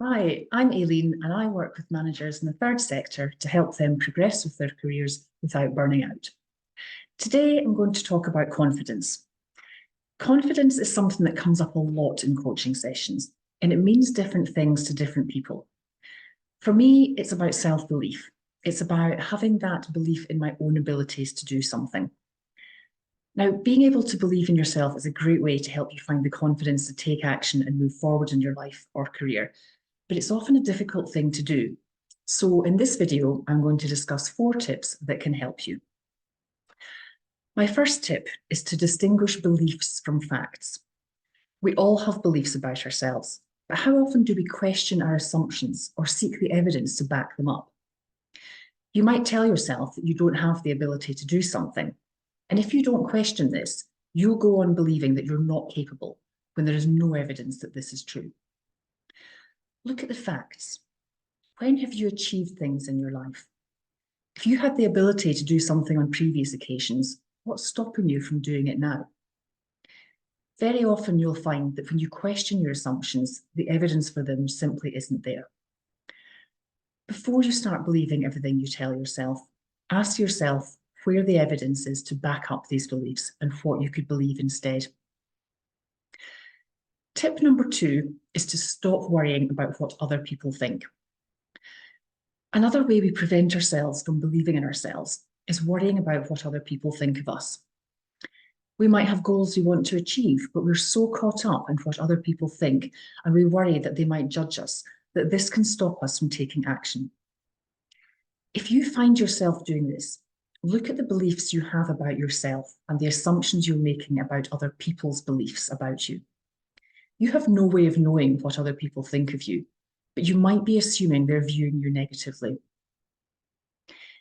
Hi, I'm Aileen and I work with managers in the third sector to help them progress with their careers without burning out. Today, I'm going to talk about confidence. Confidence is something that comes up a lot in coaching sessions, and it means different things to different people. For me, it's about self-belief. It's about having that belief in my own abilities to do something. Now, being able to believe in yourself is a great way to help you find the confidence to take action and move forward in your life or career, but it's often a difficult thing to do. So in this video, I'm going to discuss 4 tips that can help you. My first tip is to distinguish beliefs from facts. We all have beliefs about ourselves, but how often do we question our assumptions or seek the evidence to back them up? You might tell yourself that you don't have the ability to do something, and if you don't question this, you'll go on believing that you're not capable when there is no evidence that this is true. Look at the facts. When have you achieved things in your life? If you had the ability to do something on previous occasions, what's stopping you from doing it now? Very often you'll find that when you question your assumptions, the evidence for them simply isn't there. Before you start believing everything you tell yourself, ask yourself where the evidence is to back up these beliefs and what you could believe instead. Tip number 2 is to stop worrying about what other people think. Another way we prevent ourselves from believing in ourselves is worrying about what other people think of us. We might have goals we want to achieve, but we're so caught up in what other people think, and we worry that they might judge us, that this can stop us from taking action. If you find yourself doing this, look at the beliefs you have about yourself and the assumptions you're making about other people's beliefs about you. You have no way of knowing what other people think of you, but you might be assuming they're viewing you negatively.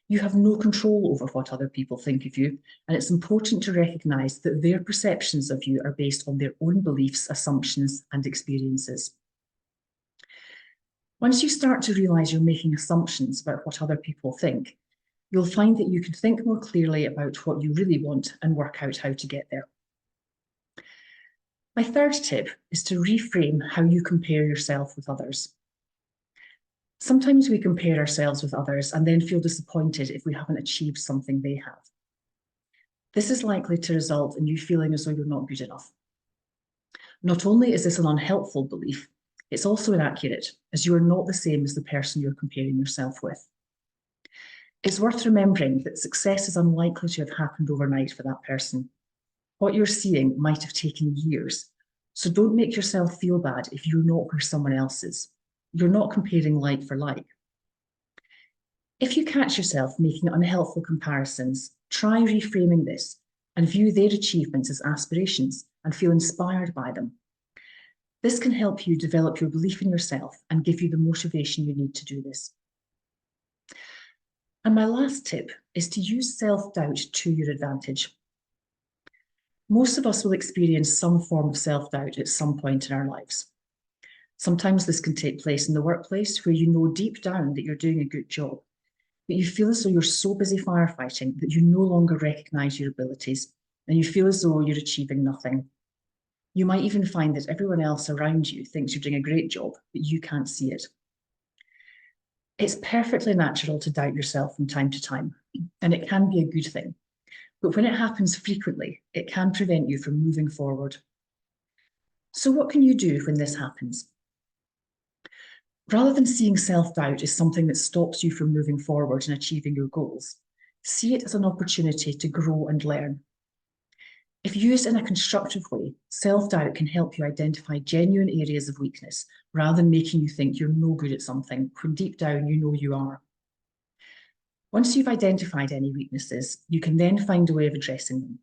You have no control over what other people think of you, and it's important to recognise that their perceptions of you are based on their own beliefs, assumptions, and experiences. Once you start to realise you're making assumptions about what other people think, you'll find that you can think more clearly about what you really want and work out how to get there. My third tip is to reframe how you compare yourself with others. Sometimes we compare ourselves with others and then feel disappointed if we haven't achieved something they have. This is likely to result in you feeling as though you're not good enough. Not only is this an unhelpful belief, it's also inaccurate, as you are not the same as the person you're comparing yourself with. It's worth remembering that success is unlikely to have happened overnight for that person. What you're seeing might have taken years, so don't make yourself feel bad if you're not where someone else is. You're not comparing like for like. If you catch yourself making unhelpful comparisons, try reframing this and view their achievements as aspirations and feel inspired by them. This can help you develop your belief in yourself and give you the motivation you need to do this. And my last tip is to use self-doubt to your advantage. Most of us will experience some form of self-doubt at some point in our lives. Sometimes this can take place in the workplace where you know deep down that you're doing a good job, but you feel as though you're so busy firefighting that you no longer recognise your abilities and you feel as though you're achieving nothing. You might even find that everyone else around you thinks you're doing a great job, but you can't see it. It's perfectly natural to doubt yourself from time to time, and it can be a good thing. But when it happens frequently, it can prevent you from moving forward. So what can you do when this happens? Rather than seeing self-doubt as something that stops you from moving forward and achieving your goals, see it as an opportunity to grow and learn. If used in a constructive way, self-doubt can help you identify genuine areas of weakness rather than making you think you're no good at something when deep down you know you are. Once you've identified any weaknesses, you can then find a way of addressing them.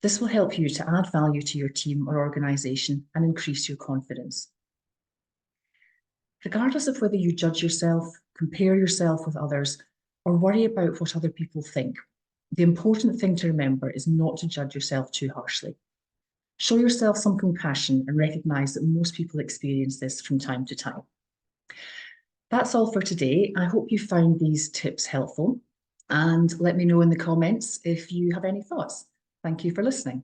This will help you to add value to your team or organisation and increase your confidence. Regardless of whether you judge yourself, compare yourself with others, or worry about what other people think, the important thing to remember is not to judge yourself too harshly. Show yourself some compassion and recognise that most people experience this from time to time. That's all for today. I hope you found these tips helpful, and let me know in the comments if you have any thoughts. Thank you for listening.